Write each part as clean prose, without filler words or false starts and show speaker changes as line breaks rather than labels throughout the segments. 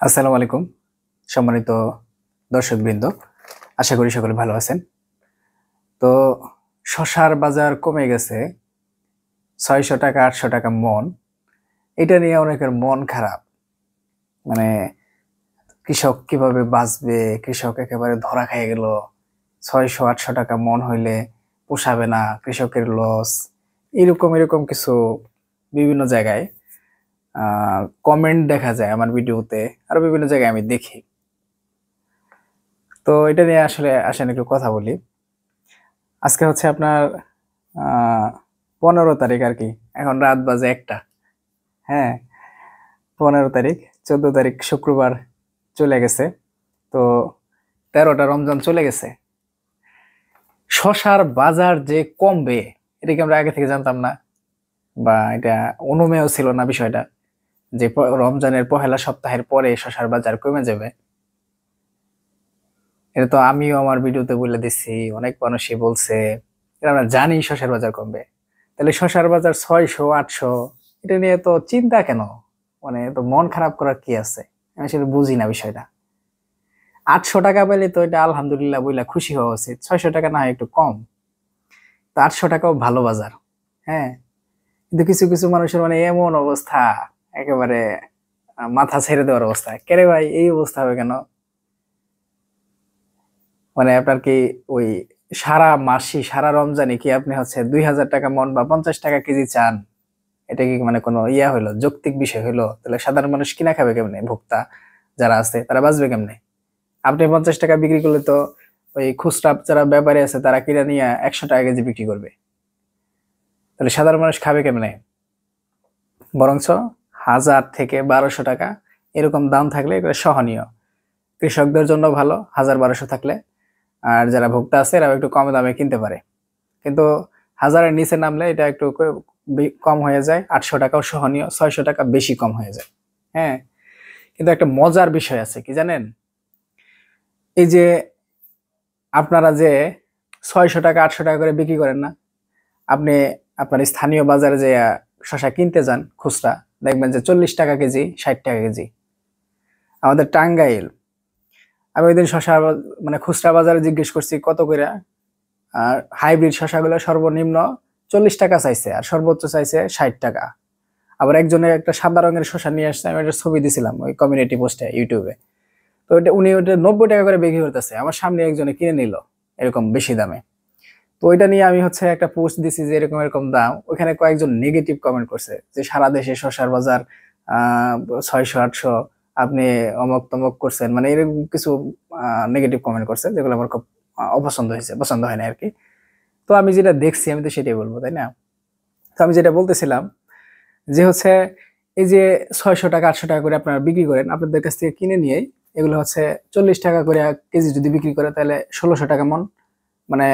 আসসালামু আলাইকুম সম্মানিত দর্শকবৃন্দ, আশা করি সকলে ভালো আছেন। তো শসার বাজার কমে গেছে ৬০০ টাকা ৮০০ টাকা মন। এটা নিয়ে অনেকের মন খারাপ। মানে কৃষক কিভাবে বাঁচবে? কৃষক একেবারে ধরা খেয়ে গেল। ৬০০ ৮০০ টাকা মন হইলে পোষাবে না, কৃষকের লস। এরকম কিছু বিভিন্ন জায়গায় কমেন্ট দেখা যায় আমার ভিডিওতে, আরো বিভিন্ন জায়গায় আমি দেখি। তো এটা নিয়ে আসলে আসেন একটু কথা বলি। আজকে হচ্ছে আপনার 15 তারিখ আর কি। এখন রাত বাজে 1টা। হ্যাঁ, 15 তারিখ, 14 তারিখ শুক্রবার চলে গেছে। তো 13টা রমজান চলে গেছে। শসার বাজার যে কমবে এটা কি আমরা আগে থেকে জানতাম না, বা এটা অনুমেয় ছিল না বিষয়টা, যে রমজানের পহেলা সপ্তাহের পরে শসার বাজার কমে যাবে। এটা তো আমিও আমার ভিডিওতে বলে দিচ্ছি, অনেক মানুষই বলছে। এটা আমরা জানি শসার বাজার কমবে। তাহলে শসার বাজার 600 800, এটা নিয়ে তো চিন্তা কেন? মানে তো মন খারাপ করার কি আছে? আমি আসলে বুঝি না বিষয়টা। 800 টাকা পেলে তো এটা আলহামদুলিল্লাহ বইলা খুশি হওয়া উচিত। 600 টাকা না হয় একটু কম, তো 800 টাকাও ভালো বাজার। হ্যাঁ, কিন্তু কিছু কিছু মানুষের মানে এমন অবস্থা, একেবারে মাথা ছেড়ে দেওয়ার অবস্থা। কেরে ভাই এই অবস্থা হবে কেন? মানে আপনার কি ওই সারা মাসি সারা রমজানে কি আপনি হচ্ছে 2000 টাকা মন বা 50 টাকা কেজি চান? এটা কি মানে কোনো ইয়া হইলো, যৌক্তিক বিষয় হইলো? তাহলে সাধারণ মানুষ কিনা খাবে কেমনে? ভোক্তা যারা আছে তারা বাঁচবে কেমনে? আপনি 50 টাকা বিক্রি করলে তো ওই খুচরা যারা ব্যাপারী আছে তারা কিনা নিয়ে 100 টাকা কেজি বিক্রি করবে। তাহলে সাধারণ মানুষ খাবে কেমনে? বরঞ্চ 1000 থেকে 1200 টাকা এরকম দাম থাকলে এটা সহনীয়, কৃষকদের জন্য ভালো 1000 1200 থাকলে। আর যারা ভোক্তা আছে এরা একটু কম দামে কিনতে পারে। কিন্তু 1000-এর নিচে নামলে এটা একটু কম হয়ে যায়। 800 টাকাও সহনীয়, 600 টাকা বেশি কম হয়ে যায়। হ্যাঁ, কিন্তু একটা মজার বিষয় আছে কি জানেন? এই যে আপনারা যে 600 টাকা 800 টাকা করে বিক্রি করেন না, আপনি আপনার স্থানীয় বাজারে যে শসা কিনতে যান খুচরা, দেখবেন যে 40 টাকা কেজি, 60 টাকা কেজি। আমাদের টাঙ্গাইল, আমি ওই দিন শসা মানে খুচরা বাজারে জিজ্ঞেস করছি কত করে। আর হাইব্রিড শসাগুলো সর্বনিম্ন 40 টাকা চাইছে, আর সর্বোচ্চ চাইছে 60 টাকা। আবার একজনের একটা সাদা রঙের শসা নিয়ে আসছে, আমি একটা ছবি দিছিলাম ওই কমিউনিটি পোস্টে ইউটিউবে। তো উনি ওটা 90 টাকা করে বিক্রি করতেছে, আমার সামনে একজনে কিনে নিল এরকম বেশি দামে। তো ওইটা নিয়ে আমি হচ্ছে একটা পোস্ট দিছি যে এরকম এরকম দাম। ওখানে কয়েকজন নেগেটিভ কমেন্ট করছে যে সারা দেশে শসার বাজার 600 800, আপনি অমক তমক করছেন, মানে এরকম কিছু নেগেটিভ কমেন্ট করছে, যেগুলো আমার খুব অপছন্দ হয়েছে, পছন্দ হয় না আর কি। তো আমি যেটা দেখছি আমি তো সেটাই বলবো, তাই না? তো আমি যেটা বলতেছিলাম যে হচ্ছে এই যে 600 টাকা 800 টাকা করে আপনারা বিক্রি করেন, আপনাদের কাছ থেকে কিনে নিয়ে এগুলো হচ্ছে 40 টাকা করে কেজি যদি বিক্রি করে তাহলে 1600 টাকা মন, মানে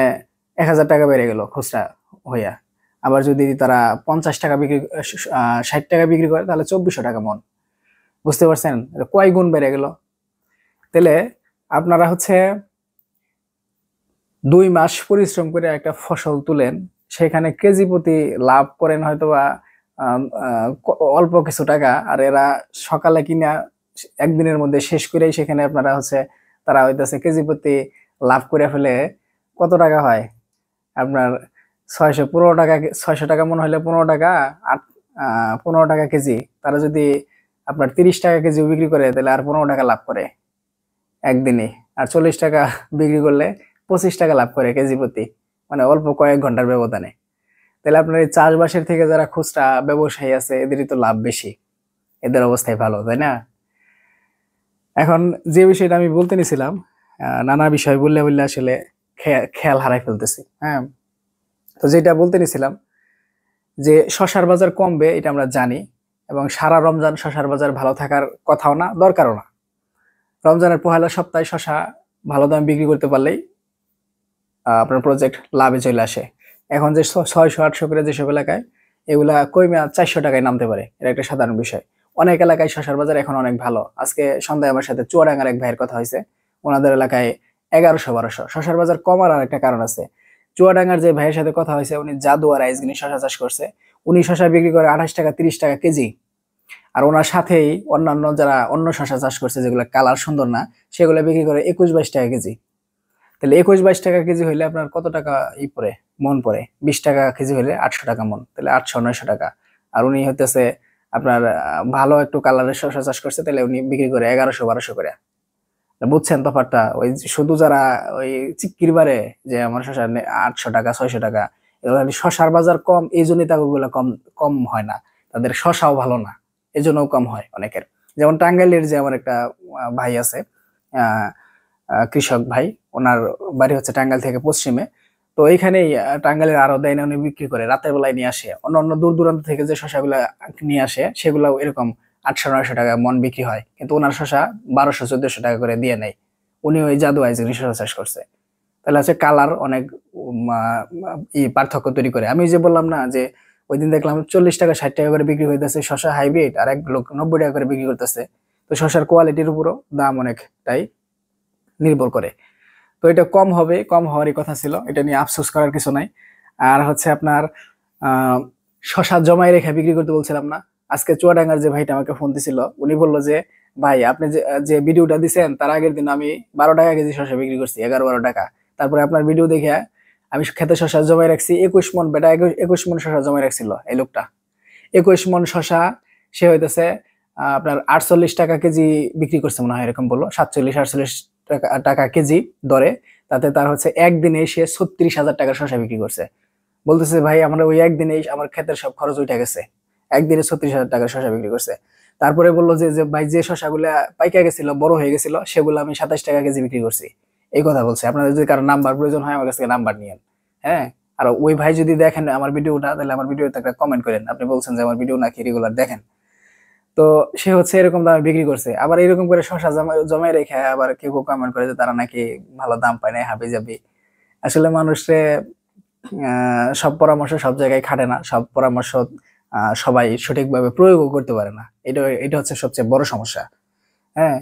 1000 টাকা বেড়ে গেল খুচরা হইয়া। আবার যদি তারা 50 টাকা বিক্রি 60 টাকা বিক্রি করে তাহলে 2400 টাকা মন। বুঝতে পারছেন এটা কয় গুণ বেড়ে গেল? তাহলে আপনারা হচ্ছে 2 মাস পরিশ্রম করে একটা ফসল তুলেন, সেখানে কেজি প্রতি লাভ করেন হয়তো বা অল্প কিছু টাকা, আর এরা সকালে কিনা একদিনের মধ্যে শেষ করেই সেখানে আপনারা হচ্ছে তারা হইতেছে কেজি প্রতি লাভ করে ফেলে কত টাকা হয় আপনার? 615 টাকা, 600 টাকা মনে হলে 15 টাকা, 15 টাকা কেজি। তারা যদি আপনার 30 টাকা কেজি বিক্রি করে তাহলে আর 15 টাকা লাভ করে একদিনে। আর 40 টাকা বিক্রি করলে 25 টাকা লাভ করে কেজি প্রতি, মানে অল্প কয়েক ঘন্টার ব্যবধানে। তাহলে আপনার এই চাষবাসের থেকে যারা খুচরা ব্যবসায়ী আছে এদেরই তো লাভ বেশি, এদের অবস্থায় ভালো, তাই না? এখন যে বিষয়টা আমি বলতে নিছিলাম, নানা বিষয় বললে বললে আসলে খেয়াল হারাই ফেলতেছি। হ্যাঁ, তো যেটা বলতে নিছিলাম যে শসার বাজার কমবে এটা আমরা জানি, এবং সারা রমজান শসার বাজার ভালো থাকার কথাও না, দরকারও না। রমজানের পহেলা সপ্তাহে শসা ভালো দামে বিক্রি করতে পারলেই আপনার প্রজেক্ট লাভে চলে আসে। এখন যে 600 800 করে যেসব এলাকায়, এগুলা কমে 400 টাকায় নামতে পারে, এটা একটা সাধারণ বিষয়। অনেক এলাকায় শসার বাজার এখন অনেক ভালো। আজকে সন্ধ্যায় আমার সাথে চুয়াডাঙ্গার এক ভাইয়ের কথা হয়েছে, ওনাদের এলাকায় 1100 1200। শসার বাজার কমার আর একটা কারণ আছে। চুয়াডাঙ্গার যে ভাইয়ের সাথে কথা হয়েছে উনি জাদু আর আইসগিনি শসা চাষ করছে, উনি শসা বিক্রি করে 28 টাকা 30 টাকা কেজি। আর ওনার সাথেই অন্যান্য যারা অন্য শশা চাষ করছে যেগুলো কালার সুন্দর না, সেগুলো বিক্রি করে 21-22 টাকা কেজি। তাহলে 21-22 টাকা কেজি হইলে আপনার কত টাকা পড়ে, মন পড়ে? 20 টাকা কেজি হলে 800 টাকা মন, তাহলে 800-900 টাকা। আর উনি হইতেছে আপনার ভালো একটু কালারের শসা চাষ করছে, তাহলে উনি বিক্রি করে 1100-1200 করে। বুঝছেন তফাৎটা? ওই শুধু যারা ওই চিক্কির বারে যে আমার শসা 800 টাকা 600 টাকা, এগুলো শসার বাজার কম, এই জন্যই টাকাগুলো কম কম হয় না। তাদের শসাও ভালো না, এই জন্যও কম হয় অনেকের। যেমন টাঙ্গাইলের যে আমার একটা ভাই আছে, আহ কৃষক ভাই, ওনার বাড়ি হচ্ছে টাঙ্গাইল থেকে পশ্চিমে। তো এইখানেই টাঙ্গাইলের আরো দেয় না, উনি বিক্রি করে রাতের বেলায় নিয়ে আসে। অন্য অন্য দূর দূরান্ত থেকে যে শসাগুলা নিয়ে আসে সেগুলো এরকম 800-900 টাকা মন বিক্রি হয়, কিন্তু ওনার শসা 1200-1400 টাকা করে দিয়ে নেয়। উনি ওই জাদু আইজের শসা চাষ করছে। তাহলে হচ্ছে কালার অনেক পার্থক্য তৈরি করে। আমি যে বললাম না যে ওই দিন দেখলাম 40 টাকা 60 টাকা করে বিক্রি হইতেছে শসা হাইব্রিড, আর এক লোক 90 টাকা করে বিক্রি করতেছে। তো শসার কোয়ালিটির উপরও দাম অনেকটাই নির্ভর করে। তো এটা কম হবে, কম হওয়ারই কথা ছিল, এটা নিয়ে আফসোস করার কিছু নাই। আর হচ্ছে আপনার আহ শসা জমাই রেখে বিক্রি করতে বলছিলাম না, আজকে চুয়াডাঙ্গার যে ভাইটা আমাকে ফোন দিছিল, উনি বললো যে ভাই আপনি যে যে ভিডিওটা দিছেন তার আগের দিন আমি 12 টাকা কেজি শসা বিক্রি করছি, 11-12 টাকা। তারপরে আপনার ভিডিও দেখে আমি খেতে শসা জমাই রাখছি 21 মন, বেটা 21 মন শসা জমাই রাখছিল এই লোকটা। 21 মন শসা সে হইতেছে আপনার 48 টাকা কেজি বিক্রি করছে মনে হয়, এরকম বললো 47-48 টাকা কেজি দরে। তাতে তার হচ্ছে একদিনে সে 36,000 টাকার শসা বিক্রি করছে। বলতেছে ভাই আমরা ওই একদিনে আমার ক্ষেতের সব খরচ উঠে গেছে, একদিনে 36,000 টাকার শসা বিক্রি করছে। তারপরে বললো যে যে ভাই যে শসাগুলা পাইকা গেছিল, বড় হয়ে গেছিল, সেগুলো আমি 27 টাকা কেজি বিক্রি করছি। এই কথা বলছে। আপনাদের যদি কারো নাম্বার প্রয়োজন হয় আমার কাছ থেকে নাম্বার নিয়েন। হ্যাঁ, আর ওই ভাই যদি দেখেন আমার ভিডিওটা, তাহলে আমার ভিডিওতে একটা কমেন্ট করেন, আপনি বলছেন যে আমার ভিডিও নাকি রেগুলার দেখেন। তো সে হচ্ছে এরকম দামে বিক্রি করছে। আবার এরকম করে শসা জমাই রেখে আবার কেউ কেউ কমেন্ট করে যে তারা নাকি ভালো দাম পায় না, হাবি জাবি। আসলে মানুষে সব পরামর্শ সব জায়গায় খাটে না, সব পরামর্শ সবাই সঠিকভাবে প্রয়োগও করতে পারে না। এটা এটা হচ্ছে সবচেয়ে বড় সমস্যা। হ্যাঁ,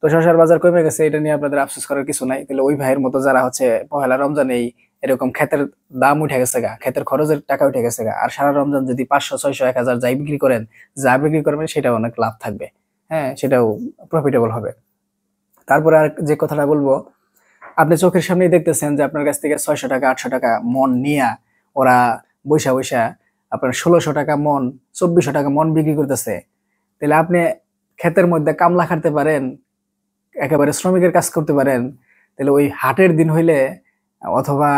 তো শসার বাজার কমে গেছে, এটা নিয়ে আপনাদের আফসোস করার কিছু নাই। তাহলে ওই ভাইয়ের মতো যারা হচ্ছে পহেলা রমজানেই এরকম ক্ষেতের দাম উঠে গেছে গা, ক্ষেতের খরচের টাকা উঠে গেছে গা, আর সারা রমজান যদি 500-600-1000 যাই বিক্রি করেন, যা বিক্রি করবেন সেটাও অনেক লাভ থাকবে। হ্যাঁ, সেটাও প্রফিটেবল হবে। তারপরে আর যে কথাটা বলবো, আপনি চোখের সামনেই দেখতেছেন যে আপনার কাছ থেকে 600 টাকা 800 টাকা মন নিয়া ওরা বৈশা বৈশা আপনার 1600 টাকা মন 2400 টাকা মন বিক্রি করতেছে। তাহলে আপনি ক্ষেতের মধ্যে কামলা খাটতে পারেন, একেবারে শ্রমিকের কাজ করতে পারেন। তাহলে ওই হাটের দিন হইলে, অথবা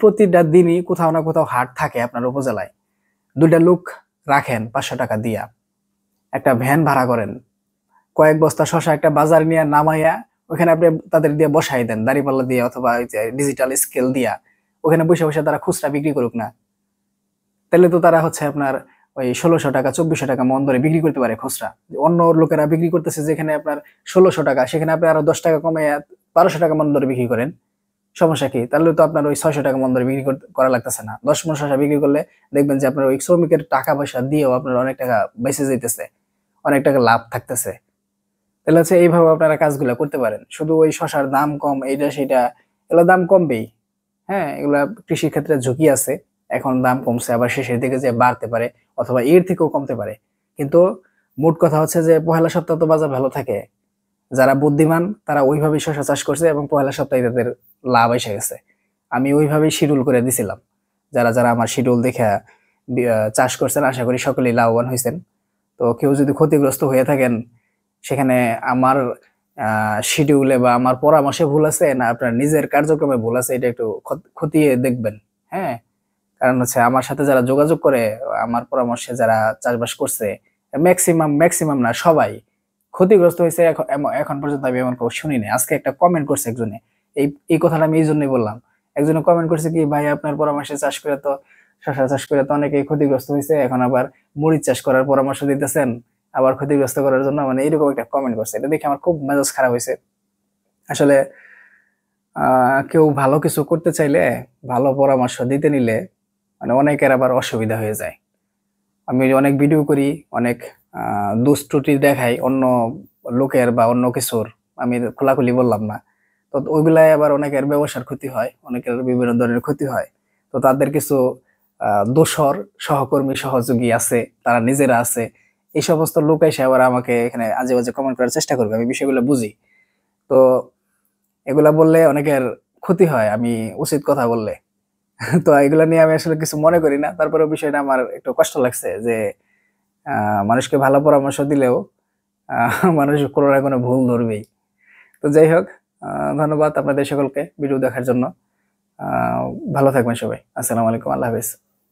প্রতিটা দিনই কোথাও না কোথাও হাট থাকে আপনার উপজেলায়, দুইটা লোক রাখেন 500 টাকা দিয়া, একটা ভ্যান ভাড়া করেন, কয়েক বস্তা শসা একটা বাজার নিয়ে নামাইয়া ওখানে আপনি তাদের দিয়ে বসাই দেন, দাঁড়িপাল্লা দিয়ে অথবা ডিজিটাল স্কেল দিয়া, ওখানে বসে বসে তারা খুচরা বিক্রি করুক না। তাহলে তো তারা হচ্ছে আপনার ওই 1600 টাকা 2400 টাকা মন ধরে বিক্রি করতে পারে খুচরা। অন্য লোকেরা বিক্রি করতেছে যেখানে আপনার 1600 টাকা, সেখানে আপনি আরো 10 টাকা কমে 1200 টাকা মন ধরে বিক্রি করেন, সমস্যা কি? তাহলে তো আপনার ওই 600 টাকা মন ধরে বিক্রি করা লাগতেছে না। 10 মন শসা বিক্রি করলে দেখবেন যে আপনার ওই শ্রমিকের টাকা পয়সা দিয়েও আপনার অনেক টাকা বেঁচে যাইতেছে, অনেক টাকা লাভ থাকতেছে। তাহলে হচ্ছে এইভাবে আপনারা কাজগুলো করতে পারেন। শুধু ওই শসার দাম কম, এইটা সেটা, এগুলো দাম কমবেই। হ্যাঁ, এগুলা কৃষি ক্ষেত্রে ঝুঁকি আছে। এখন দাম কমছে, আবার শেষের দিকে যে বাড়তে পারে, অথবা এর থেকেও কমতে পারে। কিন্তু মোট কথা হচ্ছে যে পহেলা সপ্তাহ তো বাজার ভালো থাকে। যারা বুদ্ধিমান তারা ওইভাবেই শসা চাষ করছে এবং পহেলা সপ্তাহে তাদের লাভ এসে গেছে। আমি ওইভাবেই শিডিউল করে দিছিলাম। যারা যারা আমার শিডিউল দেখে চাষ করছেন, আশা করি সকলেই লাভবান হয়েছেন। তো কেউ যদি ক্ষতিগ্রস্ত হয়ে থাকেন, সেখানে আমার শিডিউলে বা আমার পরামর্শে ভুল আছে না আপনার নিজের কার্যক্রমে ভুল আছে, এটা একটু খতিয়ে দেখবেন। হ্যাঁ, কারণ হচ্ছে আমার সাথে যারা যোগাযোগ করে, আমার পরামর্শে যারা চাষবাস করছে, ম্যাক্সিমাম ম্যাক্সিমাম না সবাই ক্ষতিগ্রস্ত হয়েছে। এখন পর্যন্ত আমি এমন কেউ শুনি নাই। আজকে একটা কমেন্ট করছে একজনে, এই এই কথাটা আমি এই জন্যই বললাম। একজনে কমেন্ট করছে কি, ভাই আপনার পরামর্শে চাষ করে তো, শসা চাষ করে তো অনেকেই ক্ষতিগ্রস্ত হয়েছে, এখন আবার মরিচ চাষ করার পরামর্শ দিতেছেন আবার ক্ষতিগ্রস্ত করার জন্য, মানে এরকম একটা কমেন্ট করছে। এটা দেখে আমার খুব মেজাজ খারাপ হয়েছে। আসলে কেউ ভালো কিছু করতে চাইলে, ভালো পরামর্শ দিতে নিলে মানে অনেকের আবার অসুবিধা হয়ে যায়। আমি অনেক ভিডিও করি, অনেক দোষ ত্রুটি দেখাই অন্য লোকের বা অন্য কিছুর, আমি খোলাখুলি বললাম না। তো ওইগুলাই আবার অনেকের ব্যবসার ক্ষতি হয়, অনেকের বিভিন্ন ধরনের ক্ষতি হয়। তো তাদের কিছু দোসর সহকর্মী সহযোগী আছে, তারা নিজেরা আছে, এই সমস্ত লোক এসে আবার আমাকে এখানে আজে বাজে কমেন্ট করার চেষ্টা করবে, আমি বিষয়গুলো বুঝি। তো এগুলা বললে অনেকের ক্ষতি হয় আমি উচিত কথা বললে। তো এগুলা নিয়ে আমি আসলে কিছু মনে করি না, তারপরেও বিষয়টা আমার একটু কষ্ট লাগছে যে মানুষকে ভালো পরামর্শ দিলেও মানুষ কোনো না কোনো ভুল ধরবেই। তো যাই হোক, ধন্যবাদ আপনাদের সকলকে ভিডিও দেখার জন্য। ভালো থাকবেন সবাই। আসসালামু আলাইকুম, আল্লাহ হাফেজ।